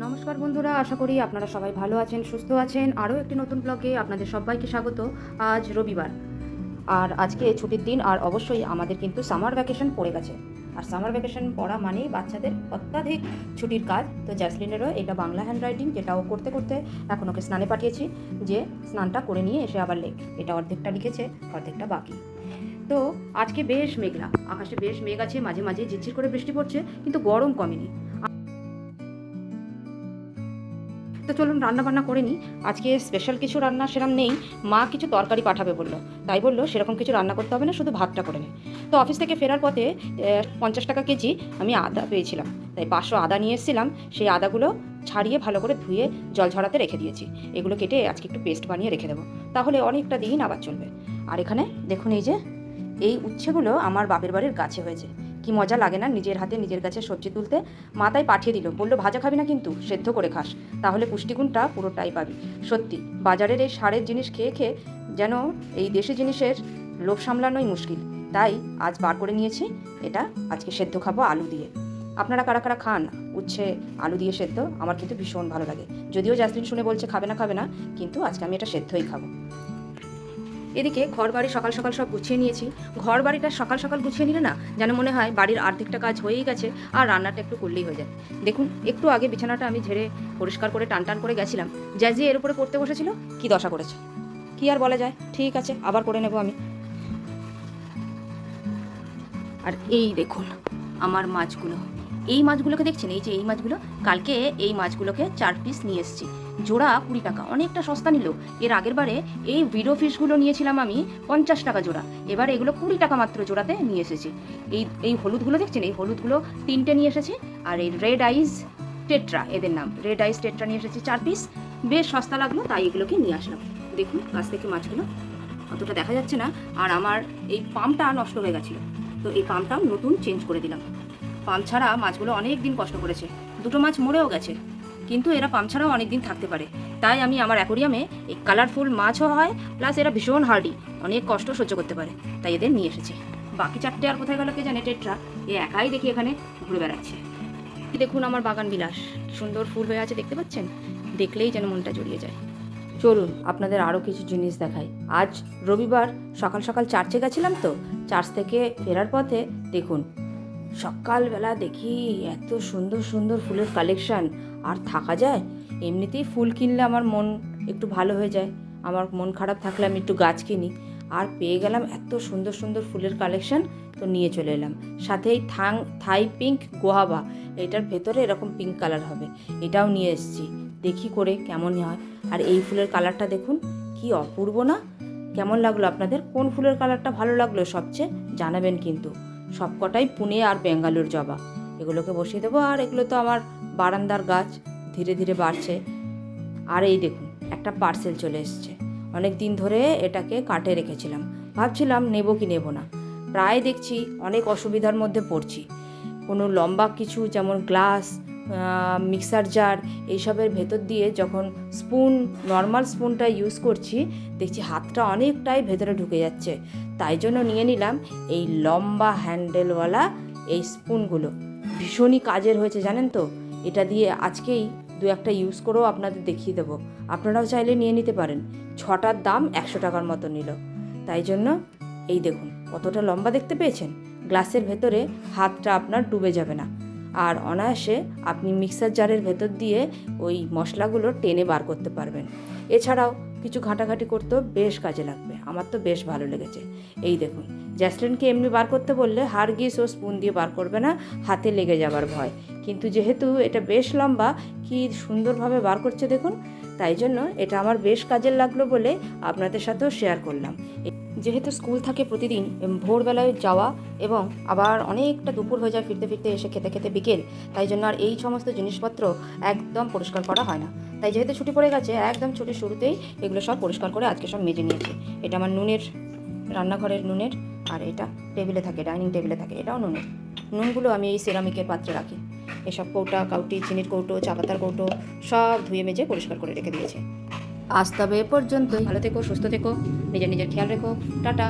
নমস্কার বন্ধুরা, আশা করি আপনারা সবাই ভালো আছেন, সুস্থ আছেন। আরও একটি নতুন ব্লগে আপনাদের সবাইকে স্বাগত। আজ রবিবার আর আজকে ছুটির দিন, আর অবশ্যই আমাদের কিন্তু সামার ভ্যাকেশন পড়ে গেছে। আর সামার ভ্যাকেশন পড়া মানেই বাচ্চাদের অত্যাধিক ছুটির কাজ। তো জ্যাসলিনেরও এটা বাংলা হ্যান্ডরাইটিং, যেটা ও করতে করতে এখন ওকে স্নানে পাঠিয়েছি, যে স্নানটা করে নিয়ে এসে আবার লেখ। এটা অর্ধেকটা লিখেছে, অর্ধেকটা বাকি। তো আজকে বেশ মেঘলা, আকাশে বেশ মেঘ আছে, মাঝে মাঝে ঝিরঝির করে বৃষ্টি পড়ছে, কিন্তু গরম কমেনি। তো চলুন রান্না বান্না করে নিই। আজকে স্পেশাল কিছু রান্না সেরকম নেই, মা কিছু তরকারি পাঠাবে বললো, তাই বললো সেরকম কিছু রান্না করতে হবে না, শুধু ভাতটা করে নে। তো অফিস থেকে ফেরার পথে 50 টাকা কেজি আমি আদা পেয়েছিলাম, তাই 500 আদা নিয়ে এসেছিলাম। সেই আদাগুলো ছাড়িয়ে ভালো করে ধুয়ে জল ঝরাতে রেখে দিয়েছি। এগুলো কেটে আজকে একটু পেস্ট বানিয়ে রেখে দেবো, তাহলে অনেকটা দিন আবার চলবে। আর এখানে দেখুন, এই উচ্ছেগুলো আমার বাপের বাড়ির গাছে হয়েছে। কি মজা লাগে না নিজের হাতে নিজের গাছে সবজি তুলতে। মাথায় পাঠিয়ে দিল, বললো ভাজা খাবি না কিন্তু সেদ্ধ করে খাস, তাহলে পুষ্টিগুণটা পুরোটাই পাবি। সত্যি বাজারের এই সারের জিনিস খেয়ে খেয়ে যেন এই দেশি জিনিসের লোভ সামলানোই মুশকিল। তাই আজ বার করে নিয়েছি, এটা আজকে সেদ্ধ খাবো আলু দিয়ে। আপনারা কারা কারা খান উচ্ছে আলু দিয়ে সেদ্ধ? আমার কিন্তু ভীষণ ভালো লাগে। যদিও জ্যাসলিন শুনে বলছে খাবে না, কিন্তু আজকে আমি এটা সেদ্ধই খাবো। এদিকে ঘর বাড়ি সকাল সকাল সব গুছিয়ে নিয়েছি। ঘর বাড়িটা সকাল সকাল গুছিয়ে নিলে না যেন মনে হয় বাড়ির আর্ধেকটা কাজ হয়েই গেছে, আর রান্নাটা একটু করলেই হয়ে যায়। দেখুন, একটু আগে বিছানাটা আমি ঝেড়ে পরিষ্কার করে টান করে গেছিলাম, জ্যাজি এর উপরে পড়তে বসেছিল, কি দশা করেছে কি আর বলা যায়। ঠিক আছে, আবার করে নেব আমি। আর এই দেখুন আমার মাছগুলো, এই মাছগুলোকে দেখছেন, এই মাছগুলো কালকে এই মাছগুলোকে 4 পিস নিয়ে এসেছি। জোড়া 20 টাকা, অনেকটা সস্তা নিল। এর আগের বারে এই উইডো ফিশগুলো নিয়েছিলাম আমি 50 টাকা জোড়া, এবার এগুলো 20 টাকা মাত্র জোড়াতে নিয়ে এসেছি। এই হলুদগুলো দেখছেন, এই হলুদগুলো 3টে নিয়ে এসেছি। আর এই রেড আইস টেট্রা, এদের নাম রেড আইস টেট্রা, নিয়ে এসেছি 4 পিস। বেশ সস্তা লাগলো, তাই এগুলোকে নিয়ে আসলাম। দেখুন কাছ থেকে মাছগুলো অতটা দেখা যাচ্ছে না। আর আমার এই পাম্পটা নষ্ট হয়ে গেছিলো, তো এই পাম্পটাও নতুন চেঞ্জ করে দিলাম। পাম্প ছাড়া মাছগুলো অনেক দিন কষ্ট করেছে, 2টো মাছ মরেও গেছে, কিন্তু এরা পাম্প ছাড়াও অনেক দিন থাকতে পারে। তাই আমি আমার অ্যাকোরিয়ামে এই কালারফুল মাছও হয়, প্লাস এরা ভীষণ হার্ডি, অনেক কষ্ট সহ্য করতে পারে, তাই এদের নিয়ে এসেছি। বাকি 4টে আর কোথায় গেল কে জানে, টেট্রা এ একাই দেখি এখানে ঘুরে বেড়াচ্ছে। দেখুন আমার বাগান বিলাস, সুন্দর ফুল হয়ে আছে, দেখতে পাচ্ছেন? দেখলেই যেন মনটা জড়িয়ে যায়। চলুন আপনাদের আরও কিছু জিনিস দেখাই। আজ রবিবার সকাল সকাল চার্চে গেছিলাম, তো চার্চ থেকে ফেরার পথে দেখুন সকালবেলা দেখি এত সুন্দর সুন্দর ফুলের কালেকশান, আর থাকা যায়? এমনিতেই ফুল কিনলে আমার মন একটু ভালো হয়ে যায়, আমার মন খারাপ থাকলে আমি একটু গাছ কিনি। আর পেয়ে গেলাম এত সুন্দর সুন্দর ফুলের কালেকশান, তো নিয়ে চলে এলাম। সাথে এই থাই পিঙ্ক গোয়াভা, এটার ভেতরে এরকম পিঙ্ক কালার হবে, এটাও নিয়ে এসেছি, দেখি করে কেমন হয়। আর এই ফুলের কালারটা দেখুন কি অপূর্ব না? কেমন লাগলো আপনাদের? কোন ফুলের কালারটা ভালো লাগলো সবচেয়ে জানাবেন কিন্তু। সবকটাই পুনে আর বেঙ্গালুর জবা। এগুলোকে বসিয়ে দেবো। আর এগুলো তো আমার বারান্দার গাছ, ধীরে ধীরে বাড়ছে। আর এই দেখুন একটা পার্সেল চলে এসছে, অনেক দিন ধরে এটাকে কাটে রেখেছিলাম, ভাবছিলাম নেব কি নেব না। প্রায় দেখছি অনেক অসুবিধার মধ্যে পড়ছি। কোনো লম্বা কিছু যেমন গ্লাস, মিক্সার জার, এইসবের ভেতর দিয়ে যখন নর্মাল স্পুনটা ইউজ করছি, দেখছি হাতটা অনেকটাই ভেতরে ঢুকে যাচ্ছে। তাই জন্য নিয়ে নিলাম এই লম্বা হ্যান্ডেলওয়ালা এই স্পুনগুলো। ভীষণই কাজের হয়েছে জানেন তো। এটা দিয়ে আজকেই 2-1টা ইউজ করেও আপনাদের দেখিয়ে দেবো, আপনারাও চাইলে নিয়ে নিতে পারেন। 6টার দাম 100 টাকার মতো নিল। তাই জন্য এই দেখুন কতটা লম্বা দেখতে পেয়েছেন, গ্লাসের ভেতরে হাতটা আপনার ডুবে যাবে না। আর অনায়াসে আপনি মিক্সার জারের ভেতর দিয়ে ওই মশলাগুলো টেনে বার করতে পারবেন। এছাড়াও কিছু ঘাঁটাঘাঁটি করতেও বেশ কাজে লাগবে, আমার তো বেশ ভালো লেগেছে। এই দেখুন, জ্যাসলিনকে এমনি বার করতে বললে হারগিস ও স্পুন দিয়ে বার করবে না, হাতে লেগে যাবার ভয়। কিন্তু যেহেতু এটা বেশ লম্বা, কি সুন্দরভাবে বার করছে দেখুন, তাই জন্য এটা আমার বেশ কাজের লাগলো বলে আপনাদের সাথেও শেয়ার করলাম। যেহেতু স্কুল থাকে প্রতিদিন ভোরবেলায় যাওয়া, এবং আবার অনেকটা দুপুর হয়ে যায় ফিরতে ফিরতে, এসে খেতে খেতে বিকেল, তাই জন্য আর এই সমস্ত জিনিসপত্র একদম পরিষ্কার করা হয় না। তাই যেহেতু ছুটি পড়ে গেছে, একদম ছুটির শুরুতেই এগুলো সব পরিষ্কার করে আজকে সব মেজে নিয়েছি। এটা আমার নুনের, রান্নাঘরের নুনের, আর এটা টেবিলে থাকে, ডাইনিং টেবিলে থাকে, এটাও নুনের। নুনগুলো আমি এই সিরামিকের পাত্রে রাখি। এসব কৌটা কাউটি, চিনির কৌটো, চা পাতার কৌটো সব ধুয়ে মেজে পরিষ্কার করে রেখে দিয়েছি। আজ তবে এ পর্যন্তই। ভালো থেকো, সুস্থ থেকো, নিজের খেয়াল রেখো। টাটা।